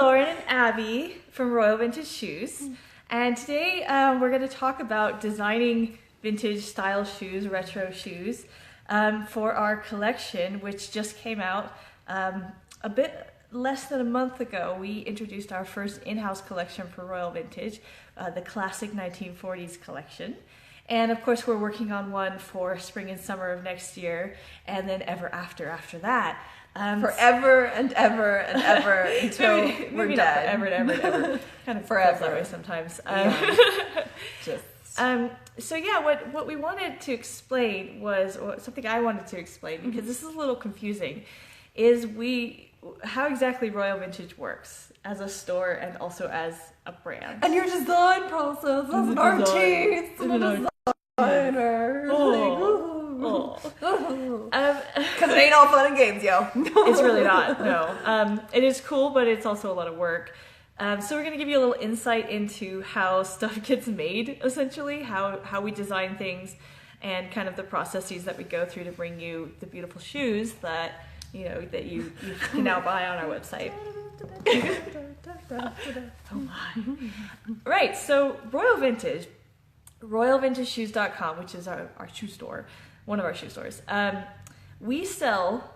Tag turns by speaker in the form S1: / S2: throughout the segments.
S1: Lauren and Abby from Royal Vintage Shoes, and today we're going to talk about designing vintage style shoes, retro shoes, for our collection, which just came out a bit less than a month ago. We introduced our first in-house collection for Royal Vintage, the Classic 1940s collection. And of course, we're working on one for spring and summer of next year, and then ever after that.
S2: Forever and ever and ever until we're
S1: maybe
S2: dead.
S1: Not forever and ever and ever. Kind of
S2: Forever.
S1: feels that way sometimes. So yeah, what we wanted to explain was, or something I wanted to explain, because this is a little confusing, is how exactly Royal Vintage works as a store and also as a brand.
S2: And your design process as an artist and a designer. Because it ain't all fun and games, yo.
S1: It's really not, no. It is cool, but it's also a lot of work. So we're going to give you a little insight into how stuff gets made, essentially, how we design things, and kind of the processes that we go through to bring you the beautiful shoes that you can now buy on our website. Oh my. Right, so Royal Vintage, royalvintageshoes.com, which is our shoe store, one of our shoe stores. We sell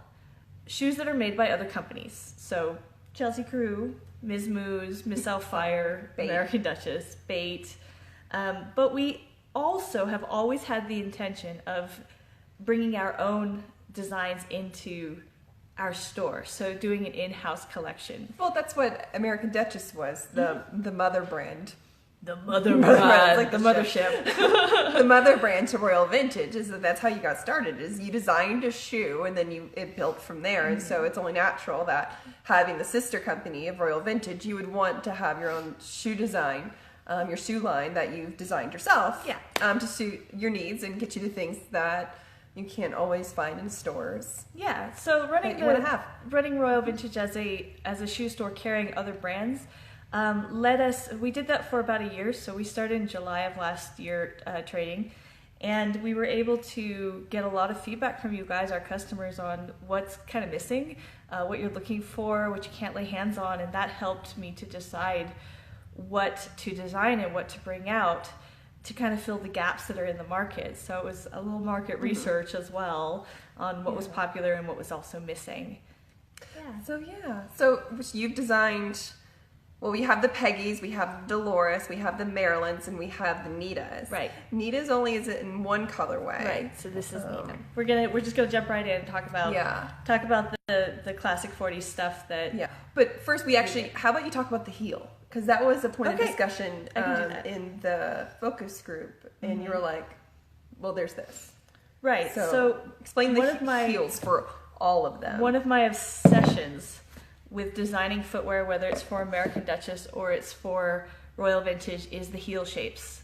S1: shoes that are made by other companies. So Chelsea Carew, Ms. Moose, Miss Elfire, American Duchess, Bait. But we also have always had the intention of bringing our own designs into our store, so doing an in-house collection.
S2: Well, that's what American Duchess was, the mother brand.
S1: The mother brand,
S2: like
S1: the mothership.
S2: The mother brand to Royal Vintage is that's how you got started. Is you designed a shoe and then it built from there. And so it's only natural that having the sister company of Royal Vintage, you would want to have your own shoe design, your shoe line that you've designed yourself, to suit your needs and get you the things that you can't always find in stores.
S1: Yeah, so running Royal Vintage as a shoe store carrying other brands we did that for about a year. So we started in July of last year trading, and we were able to get a lot of feedback from you guys, our customers, on what's kind of missing, what you're looking for, what you can't lay hands on, and that helped me to decide what to design and what to bring out to kind of fill the gaps that are in the market. So it was a little market research as well on what was popular and what was also missing.
S2: So you've designed. Well, we have the Peggy's, we have the Dolores, we have the Marilyns, and we have the Nitas.
S1: Right.
S2: Nitas only is in one colorway.
S1: Right. So this is Nita. We're just gonna jump right in and talk about the classic 40s stuff that.
S2: Yeah. But first, how about you talk about the heel? Because that was a point of discussion in the focus group, and you were like, "Well, there's this."
S1: Right.
S2: So explain the heels for all of them.
S1: One of my obsessions with designing footwear, whether it's for American Duchess or it's for Royal Vintage, is the heel shapes.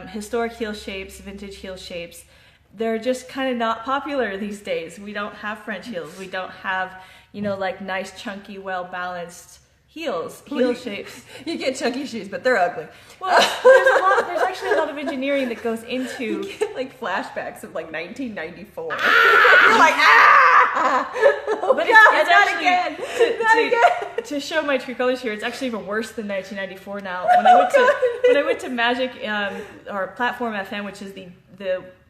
S1: Historic heel shapes, vintage heel shapes, they're just kind of not popular these days. We don't have French heels. We don't have, like nice, chunky, well-balanced heel shapes.
S2: You get chunky shoes, but they're ugly.
S1: Well, there's actually a lot of engineering that goes into...
S2: You get like flashbacks of like 1994. You're like, but
S1: it's
S2: not
S1: actually,
S2: again.
S1: To show my true colors here, it's actually even worse than 1994 now. When I went to Magic, or Platform FM, which is the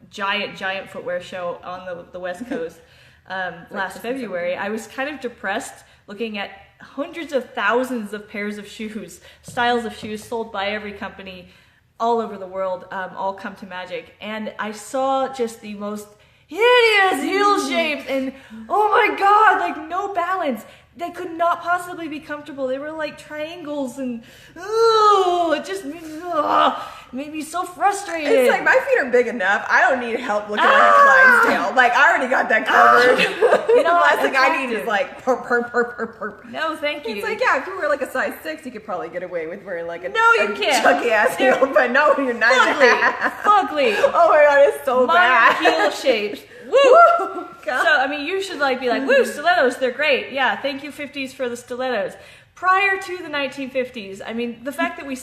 S1: giant footwear show on the West Coast, last February, I was kind of depressed looking at hundreds of thousands of pairs of shoes, styles of shoes sold by every company all over the world, all come to Magic. And I saw just the most hideous heel shapes, and oh my god, like no balance. They could not possibly be comfortable. They were like triangles, and it just made me so frustrated.
S2: It's like, my feet are big enough. I don't need help looking like a Clydesdale. Like, I already got that covered. The last thing I need is like perp.
S1: No, thank you.
S2: It's like, if you wear like a size 6, you could probably get away with wearing like a
S1: can't.
S2: chunky ass heel, but no, you're not.
S1: Fugly.
S2: Oh my god, it's so bad.
S1: Heel shapes. Woo! God. So, I mean, you should be like, woo, stilettos, they're great. Yeah, thank you 50s for the stilettos. Prior to the 1950s, I mean, the fact that we're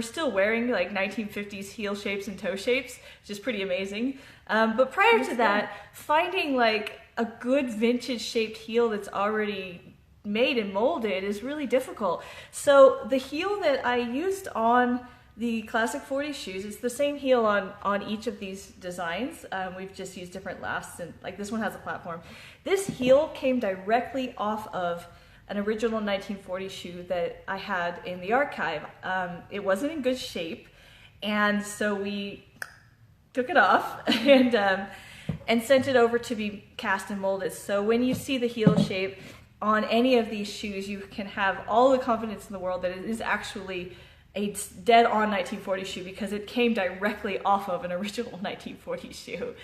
S1: still wearing like 1950s heel shapes and toe shapes is just pretty amazing. But prior to that, finding like a good vintage shaped heel that's already made and molded is really difficult. So the heel that I used on the classic 40 shoes, it's the same heel on each of these designs. We've just used different lasts, and like this one has a platform. This heel came directly off of an original 1940 shoe that I had in the archive. It wasn't in good shape, and so we took it off and sent it over to be cast and molded. So when you see the heel shape on any of these shoes, you can have all the confidence in the world that it is actually a dead-on 1940 shoe because it came directly off of an original 1940 shoe.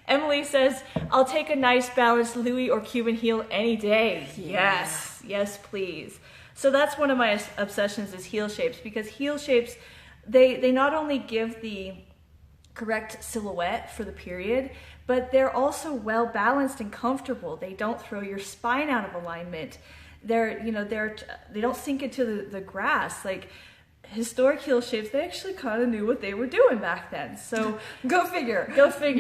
S1: Emily says, I'll take a nice balanced Louis or Cuban heel any day. Yes, yes, please. So that's one of my obsessions is heel shapes, because heel shapes, they not only give the correct silhouette for the period, but they're also well balanced and comfortable. They don't throw your spine out of alignment. They don't sink into the grass. Like, historic heel shapes, they actually kind of knew what they were doing back then. So
S2: go figure.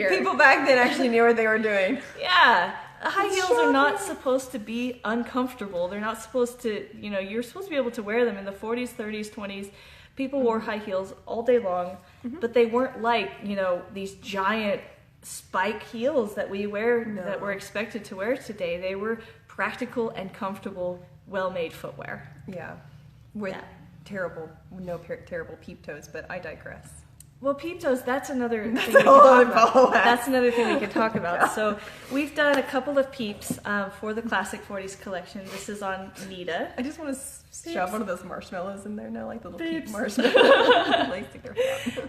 S1: People
S2: back then actually knew what they were doing.
S1: Yeah. High heels are not supposed to be uncomfortable. They're not supposed to, you're supposed to be able to wear them in the 40s, 30s, 20s. People wore high heels all day long, but they weren't like, these giant spike heels that we wear, that we're expected to wear today. They were practical and comfortable, well-made footwear.
S2: Yeah. Terrible peep toes, but I digress.
S1: Well, Peep Toes, that's another thing we can talk about. So we've done a couple of peeps for the Classic 40s collection. This is on Nita.
S2: I just want to shove one of those marshmallows in there now, like the little peep marshmallows.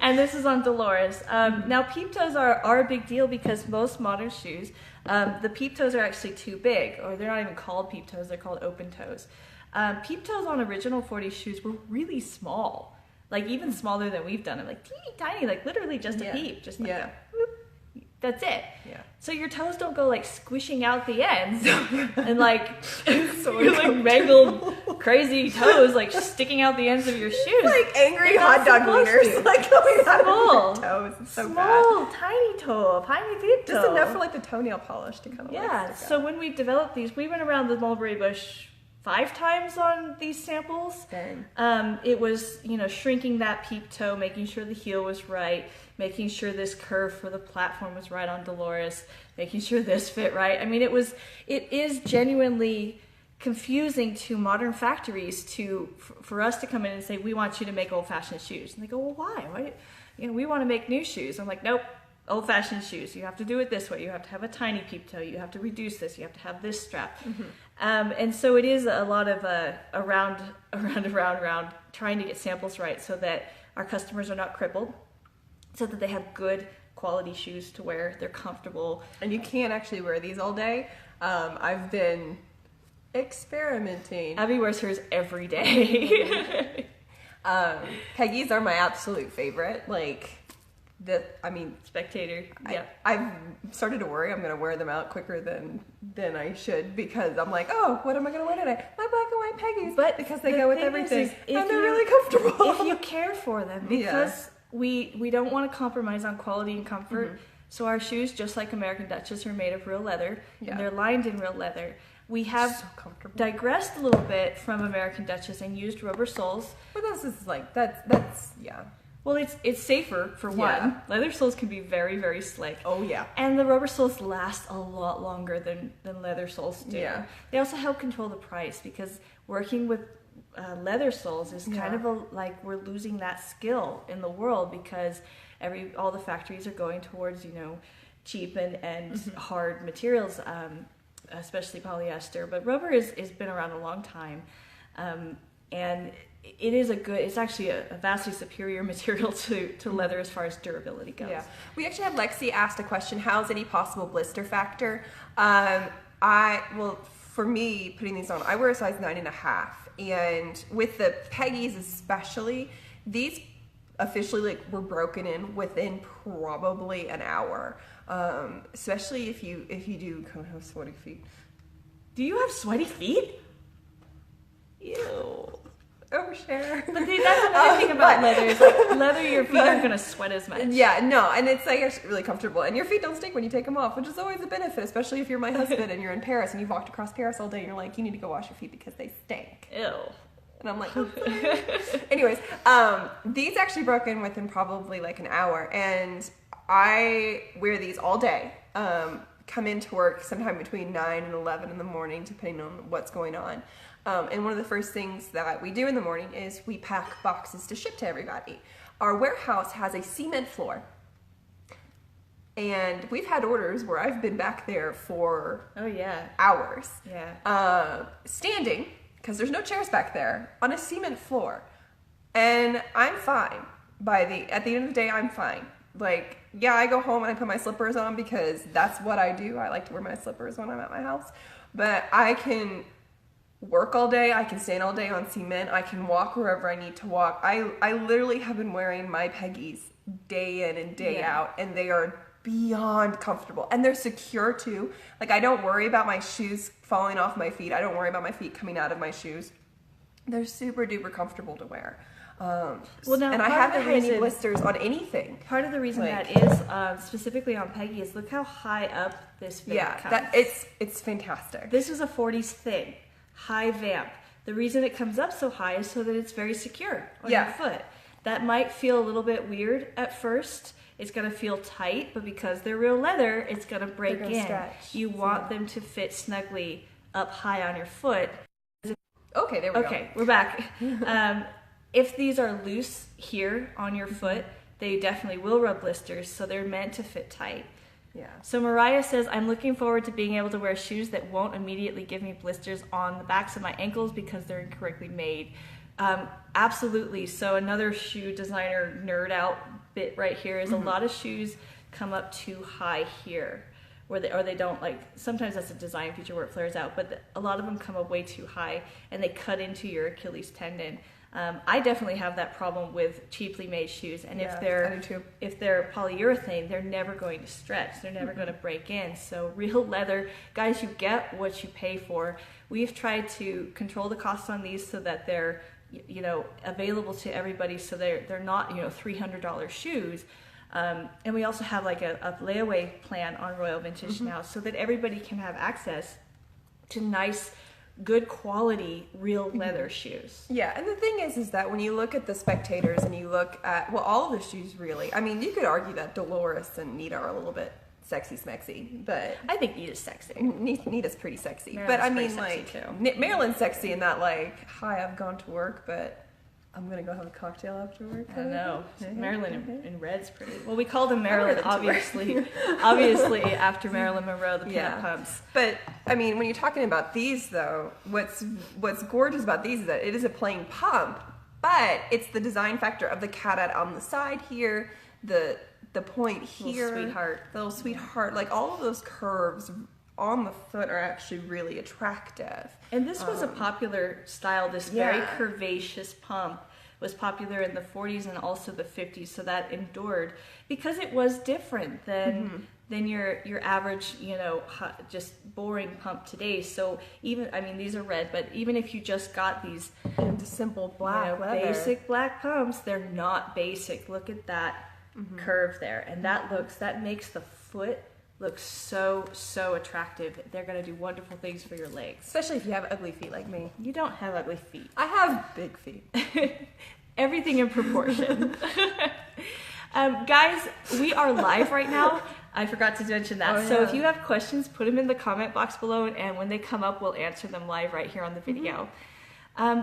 S1: And this is on Dolores. Now, Peep Toes are a big deal because most modern shoes, the Peep Toes are actually too big, or they're not even called Peep Toes, they're called open toes. Peep Toes on original 40 shoes were really small, like even smaller than we've done them, like teeny tiny, like literally just a peep, just like whoop, that's it. Yeah. So your toes don't go like squishing out the ends and like you're like mangled crazy toes like sticking out the ends of your shoes,
S2: like angry hot dog wieners, like going out of your toes. It's so
S1: small,
S2: bad.
S1: tiny peep toe,
S2: just enough for like the toenail polish to kind of
S1: like so when we developed these, we went around the mulberry bush 5 times on these samples. It was, shrinking that peep toe, making sure the heel was right, making sure this curve for the platform was right on Dolores, making sure this fit right. I mean, it is genuinely confusing to modern factories for us to come in and say, we want you to make old-fashioned shoes. And they go, well, why? We want to make new shoes. I'm like, nope. Old-fashioned shoes. You have to do it this way. You have to have a tiny peep toe. You have to reduce this. You have to have this strap. And so it is a lot of around, trying to get samples right so that our customers are not crippled, so that they have good quality shoes to wear. They're comfortable.
S2: And you can't actually wear these all day. I've been experimenting.
S1: Abby wears hers every day.
S2: Peggy's are my absolute favorite.
S1: Spectator. Yeah.
S2: I've started to worry I'm going to wear them out quicker than I should, because I'm like, oh, what am I going to wear today? My black and white Peggy's. But because they go with everything, and they're really comfortable.
S1: If you care for them, because we don't want to compromise on quality and comfort. So our shoes, just like American Duchess, are made of real leather, and they're lined in real leather. We have digressed a little bit from American Duchess and used rubber soles.
S2: But this is like, that's.
S1: Well, it's safer, for one. Leather soles can be very, very slick.
S2: Oh, yeah.
S1: And the rubber soles last a lot longer than leather soles do. Yeah. They also help control the price, because working with leather soles is kind of like we're losing that skill in the world, because all the factories are going towards, cheap and hard materials, especially polyester. But rubber has been around a long time. And it's actually a vastly superior material to leather as far as durability goes. Yeah.
S2: We actually had Lexi asked a question, how's any possible blister factor? For me, putting these on, I wear a size 9.5. And with the Peggy's especially, these officially were broken in within probably an hour. Especially if you do kind of have sweaty feet.
S1: Do you have sweaty feet? Ew.
S2: Oh, share.
S1: But that's another thing about leather is like leather, your feet aren't gonna sweat as much.
S2: Yeah, no, and it's like actually really comfortable, and your feet don't stink when you take them off, which is always a benefit, especially if you're my husband and you're in Paris and you've walked across Paris all day and you're like, you need to go wash your feet because they stink.
S1: Ew.
S2: And I'm like, anyways, these actually broke in within probably like an hour, and I wear these all day. Come into work sometime between 9 and 11 in the morning, depending on what's going on. And one of the first things that we do in the morning is we pack boxes to ship to everybody. Our warehouse has a cement floor. And we've had orders where I've been back there for hours.
S1: Yeah.
S2: Standing, because there's no chairs back there, on a cement floor. And I'm fine. At the end of the day, I'm fine. Like, yeah, I go home and I put my slippers on because that's what I do. I like to wear my slippers when I'm at my house. But I can work all day. I can stand all day on cement. I can walk wherever I need to walk. I literally have been wearing my Peggies day in and day out, and they are beyond comfortable. And they're secure too. Like, I don't worry about my shoes falling off my feet. I don't worry about my feet coming out of my shoes. They're super duper comfortable to wear. And I haven't had any blisters on anything.
S1: Part of the reason that is specifically on Peggy is look how high up this vamp comes.
S2: It's fantastic.
S1: This is a 40s thing, high vamp. The reason it comes up so high is so that it's very secure on your foot. That might feel a little bit weird at first. It's gonna feel tight, but because they're real leather, it's gonna break in.
S2: Stretch.
S1: You want them to fit snugly up high on your foot.
S2: Okay, there we go.
S1: Okay, we're back. If these are loose here on your foot, they definitely will rub blisters, so they're meant to fit tight.
S2: Yeah.
S1: So Mariah says, I'm looking forward to being able to wear shoes that won't immediately give me blisters on the backs of my ankles because they're incorrectly made. Absolutely. So another shoe designer nerd out bit right here is a lot of shoes come up too high here. Or they don't, like, sometimes that's a design feature where it flares out, but a lot of them come up way too high and they cut into your Achilles tendon. I definitely have that problem with cheaply made shoes, and if they're polyurethane, they're never going to stretch. They're never going to break in. So real leather, guys, you get what you pay for. We've tried to control the costs on these so that they're, available to everybody, so they're not, $300 shoes. And we also have like a layaway plan on Royal Vintage now, so that everybody can have access to nice, good quality real leather shoes.
S2: Yeah, and the thing is that when you look at the Spectators and you look at, all of the shoes really, I mean, you could argue that Dolores and Nita are a little bit sexy smexy, but
S1: I think Nita's sexy.
S2: Nita's pretty sexy.
S1: Marilyn's
S2: but I mean, like,
S1: too.
S2: Marilyn's sexy in that, like, hi, I've gone to work, but I'm gonna go have a cocktail after work.
S1: I know. Marilyn in red's pretty. Well, we called him Marilyn, obviously after Marilyn Monroe, the Peanut Pumps.
S2: But I mean, when you're talking about these, though, what's gorgeous about these is that it is a plain pump, but it's the design factor of the cat on the side here, the point here, the little sweetheart, like all of those curves on the foot are actually really attractive.
S1: And this was a popular style. This very curvaceous pump was popular in the 40s and also the 50s, so that endured because it was different than your average, just boring pump today. So even, I mean, these are red, but even if you just got these
S2: simple black leather,
S1: basic black pumps, they're not basic. Look at that curve there, and that makes the foot looks so attractive. They're going to do wonderful things for your legs.
S2: Especially if you have ugly feet like me.
S1: You don't have ugly feet.
S2: I have big feet.
S1: Everything in proportion. Guys, we are live right now. I forgot to mention that. So if you have questions, put them in the comment box below, and when they come up, we'll answer them live right here on the video.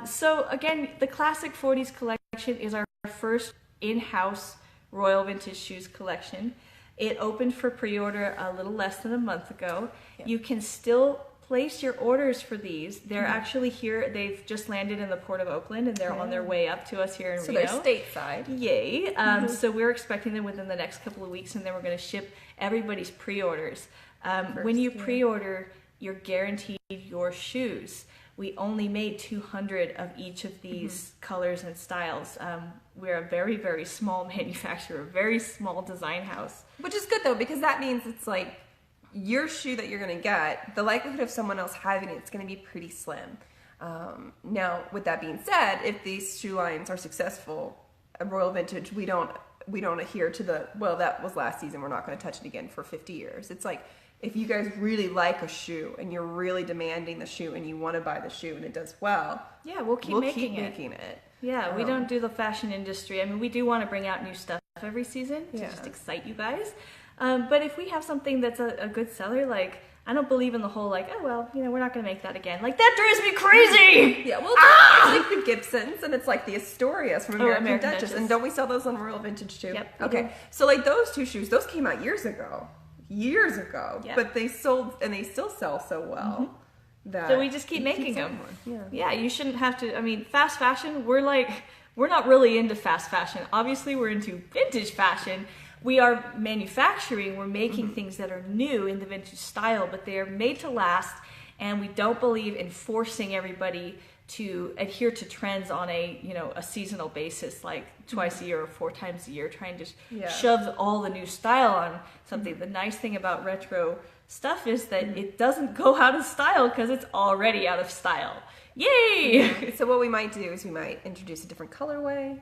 S1: So again, the Classic 40s collection is our first in-house Royal Vintage Shoes collection. It opened for pre-order a little less than a month ago. Yep. You can still place your orders for these. They're actually here. They've just landed in the Port of Oakland, and they're on their way up to us here in Reno.
S2: So they're stateside.
S1: Yay. So we're expecting them within the next couple of weeks, and then we're going to ship everybody's pre-orders. When you pre-order, you're guaranteed your shoes. We only made 200 of each of these colors and styles. We're a very, very small manufacturer, a very small design house.
S2: Which is good, though, because that means it's like your shoe that you're going to get, the likelihood of someone else having it's going to be pretty slim. Now, with that being said, if these shoe lines are successful at Royal Vintage, we don't adhere to the, well, that was last season, we're not going to touch it again for 50 years. It's like, if you guys really like a shoe and you're really demanding the shoe and you want to buy the shoe and it does well,
S1: yeah, we'll keep making it. Yeah, we don't do the fashion industry. I mean, we do want to bring out new stuff every season to just excite you guys. But if we have something that's a good seller, like, I don't believe in the whole, like, oh, well, you know, we're not going to make that again. Like, that drives me crazy!
S2: Yeah, well, it's like the Gibsons, and it's like the Astorias from American Duchess. And don't we sell those on Royal Vintage, too?
S1: Yep.
S2: Okay, so, like, those two shoes, those came out years ago.
S1: Yep.
S2: But they sold, and they still sell so well.
S1: So we just keep making them. Yeah, you shouldn't have to, I mean, fast fashion, we're not really into fast fashion. Obviously, we're into vintage fashion. We are manufacturing, we're making things that are new in the vintage style, but they are made to last, and we don't believe in forcing everybody to adhere to trends on a seasonal basis, like twice a year or 4 times a year, trying to shove all the new style on something. The nice thing about retro stuff is that it doesn't go out of style because it's already out of style. Yay!
S2: So what we might do is we might introduce a different colorway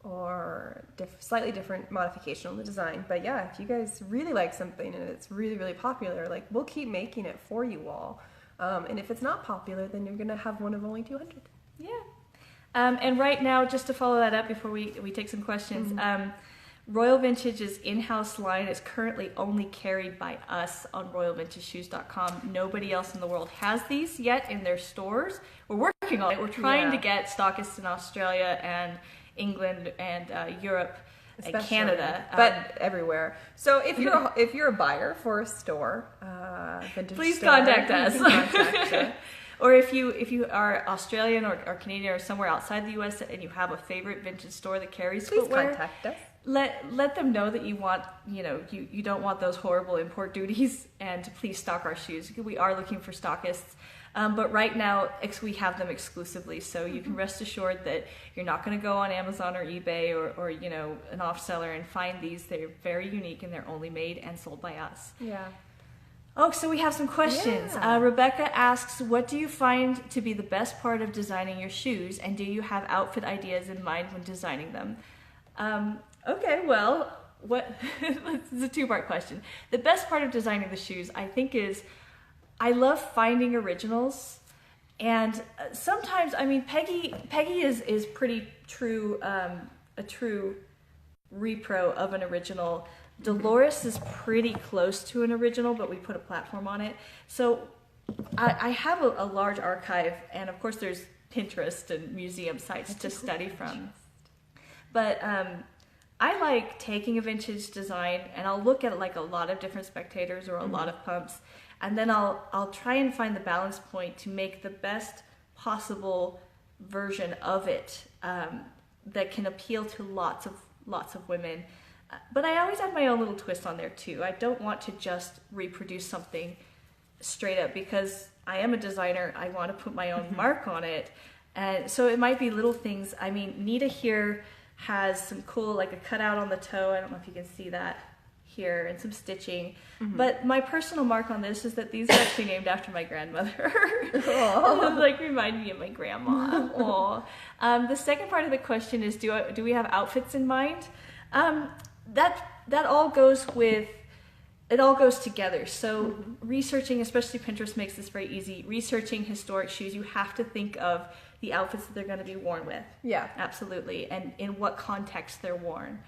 S2: or slightly different modification on the design. But yeah, if you guys really like something and it's really, really popular, like, we'll keep making it for you all. And if it's not popular, then you're going to have one of only 200.
S1: Yeah. And right now, just to follow that up before we take some questions, Royal Vintage's in-house line is currently only carried by us on royalvintageshoes.com. Nobody else in the world has these yet in their stores. We're working on it. We're trying to get stockists in Australia and England and Europe and Canada,
S2: but everywhere. So if you're a buyer for a store, vintage
S1: please
S2: store,
S1: contact us. Or if you are Australian or Canadian or somewhere outside the US and you have a favorite vintage store that carries footwear,
S2: contact us.
S1: Let them know that you want, you don't want those horrible import duties, and to please stock our shoes. We are looking for stockists. But right now, we have them exclusively, so you can rest assured that you're not going to go on Amazon or eBay or an off seller and find these. They're very unique, and they're only made and sold by us.
S2: Yeah.
S1: Oh, so we have some questions.
S2: Yeah.
S1: Rebecca asks, what do you find to be the best part of designing your shoes, and do you have outfit ideas in mind when designing them? Okay, well, this is a 2-part question. The best part of designing the shoes, I think, is I love finding originals, and sometimes, I mean, Peggy is pretty true, a true repro of an original. Dolores is pretty close to an original, but we put a platform on it. So I have a large archive, and of course there's Pinterest and museum sites to study from. But I like taking a vintage design, and I'll look at like a lot of different spectators or a lot of pumps, and then I'll try and find the balance point to make the best possible version of it that can appeal to lots of women. But I always have my own little twist on there too. I don't want to just reproduce something straight up, because I am a designer. I want to put my own mark on it, and so it might be little things. I mean, Nita here has some cool, like a cutout on the toe. I don't know if you can see that here, and some stitching. But my personal mark on this is that these are actually named after my grandmother. Like, remind me of my grandma. The second part of the question is, do we have outfits in mind? That all goes with, it all goes together. So researching, especially Pinterest makes this very easy. Researching historic shoes, you have to think of the outfits that they're going to be worn with. Yeah. Absolutely. And in what context they're worn.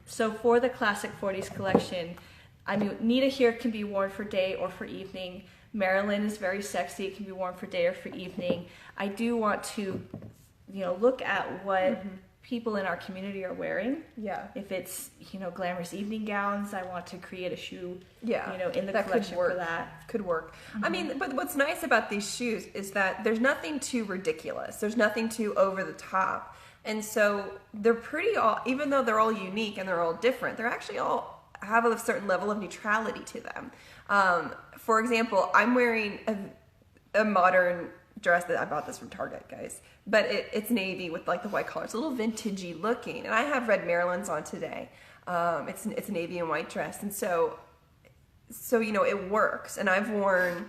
S1: So for the Classic 40s collection, I mean, Nita here can be worn for day or for evening. Marilyn is very sexy. It can be worn for day or for evening. I do want to, look at what people in our community are wearing. Yeah. If it's, glamorous evening gowns, I want to create a shoe, in the collection for that.
S2: Could work. I mean, but what's nice about these shoes is that there's nothing too ridiculous. There's nothing too over the top. And so they're even though they're all unique and they're all different, they're actually all have a certain level of neutrality to them. For example, I'm wearing a modern dress that I bought this from Target, guys. But it's navy with like the white collar. It's a little vintagey looking. And I have red Maryland's on today. It's a navy and white dress. And so it works. And I've worn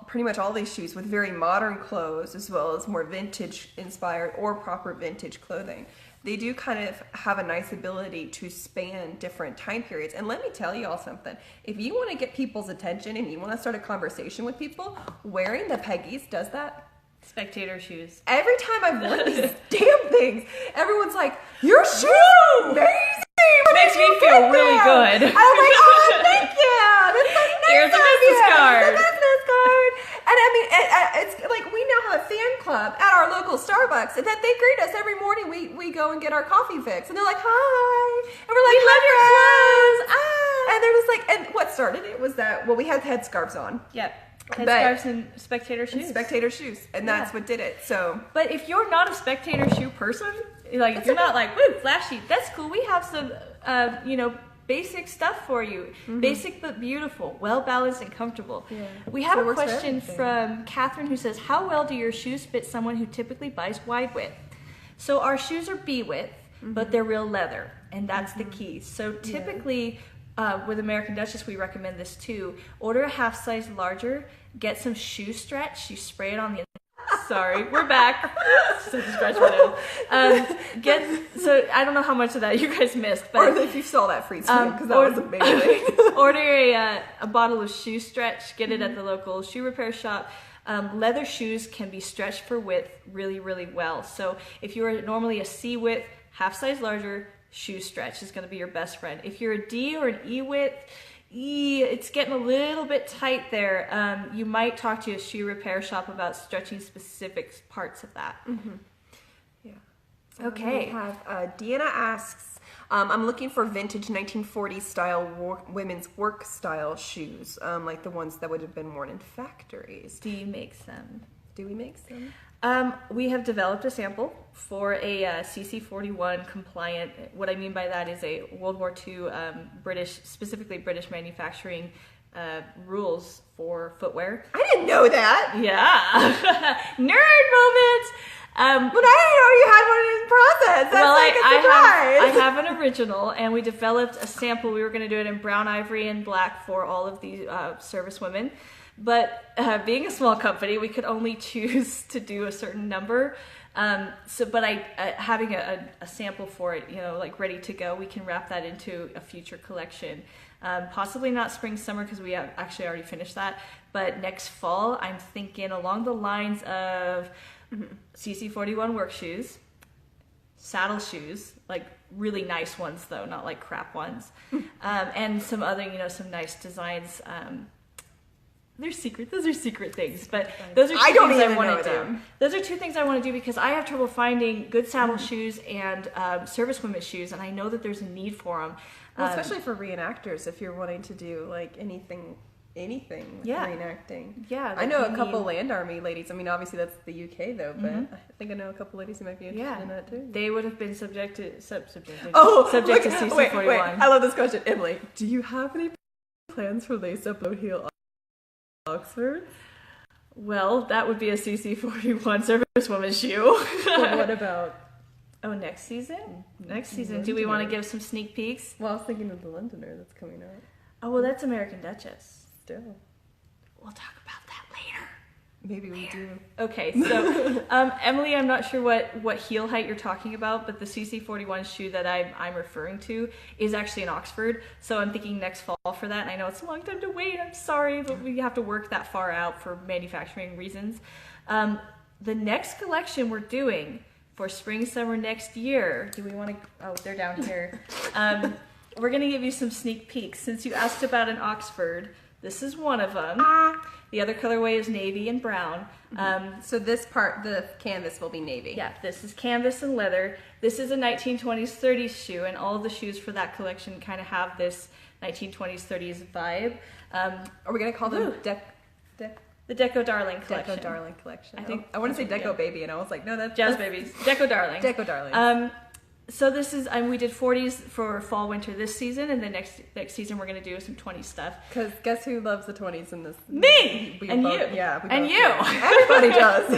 S2: pretty much all these shoes with very modern clothes as well as more vintage inspired or proper vintage clothing. They do kind of have a nice ability to span different time periods. And let me tell you all something. If you want to get people's attention and you want to start a conversation with people, wearing the Peggies does that.
S1: Spectator shoes.
S2: Every time I've worn these damn things, everyone's like, your shoes are amazing.
S1: Makes me feel really good.
S2: And I'm like, oh, thank you. That's so nice.
S1: Here's a business card.
S2: Here's a business card. And I mean, it's like we now have a fan club at our local Starbucks that they greet us every morning. We go and get our coffee fix, and they're like, hi, and we're like,
S1: we love your clothes.
S2: And they're just like, and what started it was that we had headscarves on.
S1: Yep. Headscarves and spectator shoes.
S2: Spectator shoes, and that's what did it. So,
S1: but if you're not a spectator shoe person, like if you're not like woo flashy, that's cool. We have some, basic stuff for you. Basic but beautiful, well balanced and comfortable. Yeah. We have a question from Catherine who says, "How well do your shoes fit someone who typically buys wide width?" So our shoes are B width, but they're real leather, and that's the key. So typically. With American Duchess, we recommend this too. Order a half size larger. Get some shoe stretch. You spray it on the. Sorry, we're back. Such a scratch my nose. So I don't know how much of that you guys missed, but
S2: or if you saw that freeze frame because that was amazing.
S1: Order a bottle of shoe stretch. Get it at the local shoe repair shop. Leather shoes can be stretched for width really, really well. So if you're normally a C width, half size larger. Shoe stretch is going to be your best friend. If you're a D or an E width, it's getting a little bit tight there. You might talk to a shoe repair shop about stretching specific parts of that.
S2: Yeah. So
S1: okay.
S2: We have Deanna asks, I'm looking for vintage 1940s style women's work style shoes, like the ones that would have been worn in factories.
S1: Do you make them?
S2: Do we make some?
S1: We have developed a sample for a CC41 compliant. What I mean by that is a World War II specifically British manufacturing rules for footwear.
S2: I didn't know that.
S1: Yeah, nerd moment.
S2: But I didn't know you had one in process. That's like a surprise.
S1: I have an original, and we developed a sample. We were going to do it in brown, ivory, and black for all of the service women. But being a small company, we could only choose to do a certain number. But having a sample for it, like ready to go, we can wrap that into a future collection. Possibly not spring, summer, because we have actually already finished that. But next fall, I'm thinking along the lines of CC41 work shoes, saddle shoes, like really nice ones though, not like crap ones, and some other, some nice designs. They're secret. Those are secret things, but those are two things I want to do. Those are two things I want to do because I have trouble finding good saddle shoes and servicewomen's shoes, and I know that there's a need for them.
S2: Well, especially for reenactors, if you're wanting to do like anything with reenacting.
S1: Yeah,
S2: I know a couple Land Army ladies. I mean, obviously that's the UK though, but I think I know a couple ladies who might be interested in that too.
S1: They would have been subject to CC41.
S2: Wait, I love this question, Emily. Do you have any plans for lace-up low-heel Oxford?
S1: Well, that would be a CC41 servicewoman shoe.
S2: But what about
S1: next season? Do we want to give some sneak peeks?
S2: Well, I was thinking of the Londoner that's coming out.
S1: Oh, well, that's American Duchess.
S2: Still.
S1: We'll talk about that later.
S2: Maybe we do.
S1: Okay, so Emily, I'm not sure what heel height you're talking about, but the CC41 shoe that I'm referring to is actually in Oxford. So I'm thinking next fall for that. And I know it's a long time to wait. I'm sorry, but we have to work that far out for manufacturing reasons. The next collection we're doing for spring, summer next year. Do we want to? Oh, they're down here. We're going to give you some sneak peeks. Since you asked about an Oxford, this is one of them. The other colorway is navy and brown.
S2: So this part, the canvas will be navy.
S1: Yeah, this is canvas and leather. This is a 1920s, 30s shoe, and all of the shoes for that collection kind of have this 1920s, 30s vibe.
S2: Are we going to call them
S1: the Deco Darling collection?
S2: Deco Darling collection. I want to say Deco Baby, and I was like, no, that's
S1: Jazz Babies. Deco Darling.
S2: Deco Darling.
S1: So this is, we did 40s for fall, winter this season, and then next season we're going to do some 20s stuff.
S2: Because guess who loves the 20s in this?
S1: Me! And you!
S2: Yeah,
S1: and you!
S2: Everybody does.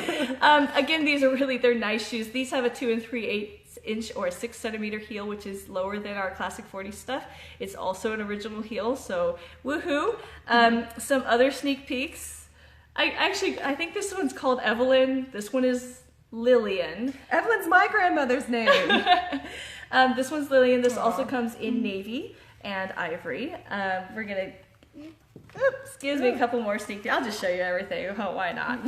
S1: Again, they're nice shoes. These have a 2 3/8 inch or a 6 centimeter heel, which is lower than our classic 40s stuff. It's also an original heel, so woohoo! Some other sneak peeks. I think this one's called Evelyn. This one is Lillian.
S2: Evelyn's my grandmother's name.
S1: This one's Lillian. This also comes in navy and ivory. We're gonna. Excuse me, a couple more sneak peeks. I'll just show you everything. Oh, why not?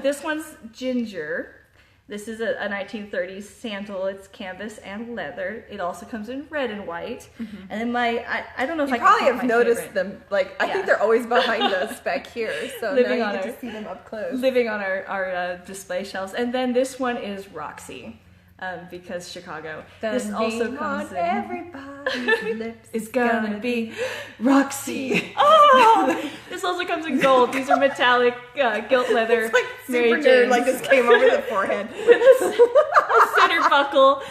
S1: This one's Ginger. This is a 1930s sandal. It's canvas and leather. It also comes in red and white. And then I don't know if
S2: you
S1: I
S2: probably
S1: can
S2: have noticed them. Like I think they're always behind us back here. So
S1: living
S2: now
S1: on
S2: you get to see them up close.
S1: Living on our display shelves. And then this one is Roxy. Because Chicago. This also comes in.
S2: Everybody's lips
S1: is gonna be Roxy. Oh, this also comes in gold. These are metallic gilt leather.
S2: It's like super nerd, like this came over the forehead
S1: with a center buckle.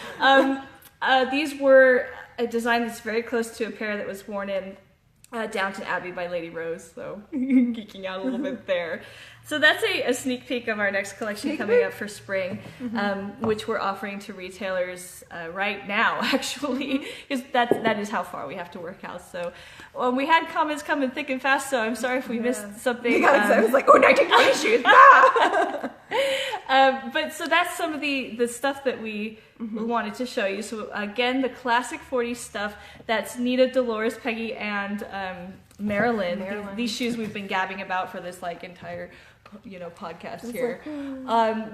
S1: These were a design that's very close to a pair that was worn in Downton Abbey by Lady Rose. So geeking out a little bit there. So that's a sneak peek of our next collection coming up for spring, which we're offering to retailers right now, actually, because that is how far we have to work out. So we had comments coming thick and fast, so I'm sorry if we missed something.
S2: I was like, oh, 1920 shoes.
S1: But so that's some of the stuff that we wanted to show you. So again, the classic 40s stuff, that's Nita, Dolores, Peggy, and Marilyn. These shoes we've been gabbing about for this entire podcast here.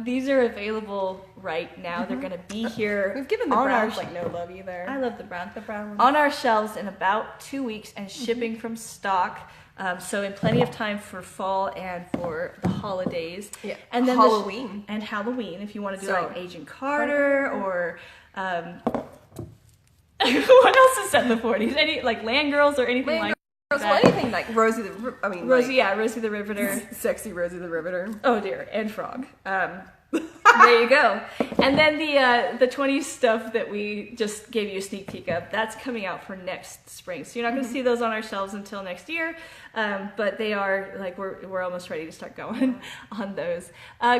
S1: These are available right now. They're going to be here.
S2: We've given the browns no love either.
S1: I love the brown. The brown ones. On our shelves in about 2 weeks and shipping from stock. So in plenty of time for fall and for the holidays.
S2: Yeah.
S1: And then
S2: Halloween.
S1: Halloween, if you want to do Agent Carter or what else is set in the 40s? Any Land Girls or anything like that?
S2: Well, anything like Rosie the
S1: Riveter.
S2: Sexy Rosie the Riveter.
S1: Oh dear, and Frog. There you go. And then the 20s stuff that we just gave you a sneak peek of, that's coming out for next spring. So you're not going to see those on our shelves until next year, but they are we're almost ready to start going on those.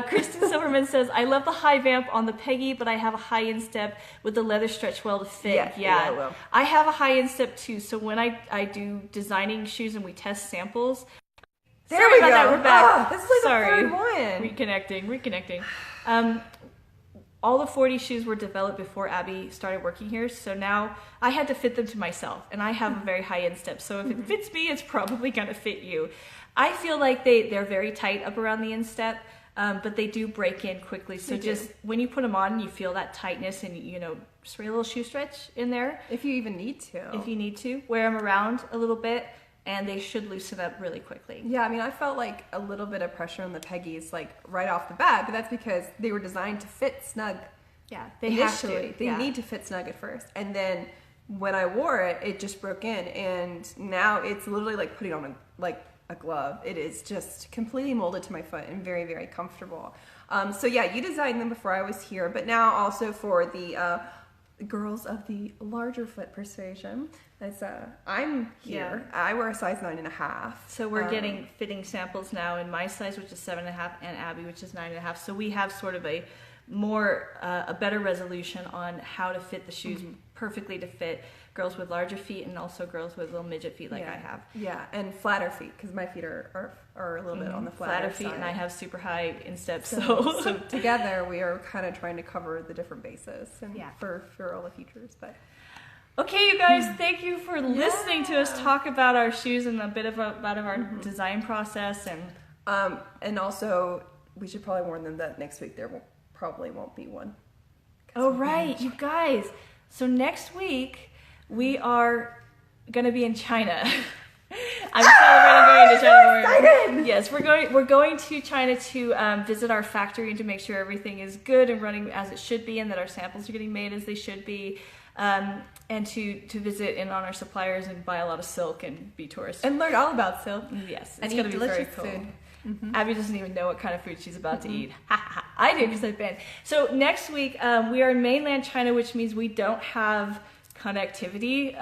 S1: Kristen Silverman says, I love the high vamp on the Peggy, but I have a high instep with the leather stretch well to fit.
S2: Yeah, I will.
S1: I have a high instep too, so when I do designing shoes and we test samples.
S2: There we go.
S1: We're back.
S2: This is the
S1: Sorry.
S2: third one.
S1: Reconnecting. All the 40 shoes were developed before Abby started working here, so now I had to fit them to myself, and I have a very high instep, so if it fits me, it's probably going to fit you. I feel like they're very tight up around the instep, but they do break in quickly, so just when you put them on, you feel that tightness, and just a little shoe stretch in there.
S2: If you even need to.
S1: If you need to. Wear them around a little bit, and they should loosen up really quickly.
S2: Yeah, I mean, I felt like a little bit of pressure on the Peggies, right off the bat, but that's because they were designed to fit snug.
S1: Yeah, they
S2: initially.
S1: have to.
S2: They need to fit snug at first. And then when I wore it, it just broke in, and now it's literally like putting on a glove. It is just completely molded to my foot and very, very comfortable. So yeah, you designed them before I was here, but now also for the girls of the larger foot persuasion. As I'm here, I wear a size 9.5.
S1: So we're getting fitting samples now in my size, which is 7.5, and Abby, which is 9.5. So we have sort of a better resolution on how to fit the shoes perfectly to fit girls with larger feet and also girls with little midget feet like I have.
S2: Yeah, and flatter feet, because my feet are a little bit on the flatter
S1: feet,
S2: side.
S1: and I have super high instep.
S2: So together we are kind of trying to cover the different bases and for all the features. But
S1: okay, you guys, thank you for listening to us talk about our shoes and a bit about our design process,
S2: and also we should probably warn them that next week there probably won't be one.
S1: Oh right, you guys. So next week we are going to be in China. I'm celebrating going to China. Yes, we're going to China to visit our factory and to make sure everything is good and running as it should be, and that our samples are getting made as they should be. And to visit and on our suppliers and buy a lot of silk and be tourists.
S2: And learn all about silk.
S1: Yes, it's going to be very cool. Food. Abby doesn't even know what kind of food she's about to eat. I do, because I've been. So next week, we are in mainland China, which means we don't have connectivity,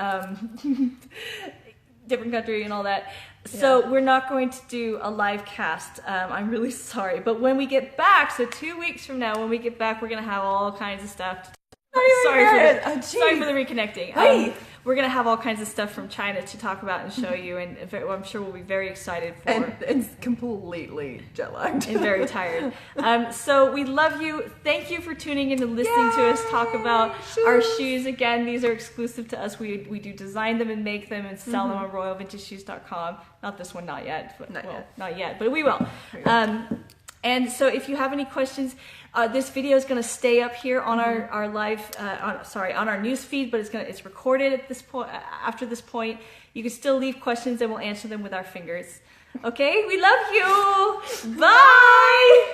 S1: different country and all that. So we're not going to do a live cast. I'm really sorry. But when we get back, so 2 weeks from now, when we get back, we're going to have all kinds of stuff to Sorry for the reconnecting. We're gonna have all kinds of stuff from China to talk about and show you, and I'm sure we'll be very excited for.
S2: And completely jet lagged
S1: and very tired. So we love you. Thank you for tuning in and listening to us talk about our shoes. Again, these are exclusive to us. We do design them and make them and sell them on royalvintageshoes.com. Not this one, not yet. But, not yet, but we will. And so if you have any questions, this video is going to stay up here on our live, on our news feed, but it's recorded at this point. After this point, you can still leave questions and we'll answer them with our fingers. Okay, we love you. Bye.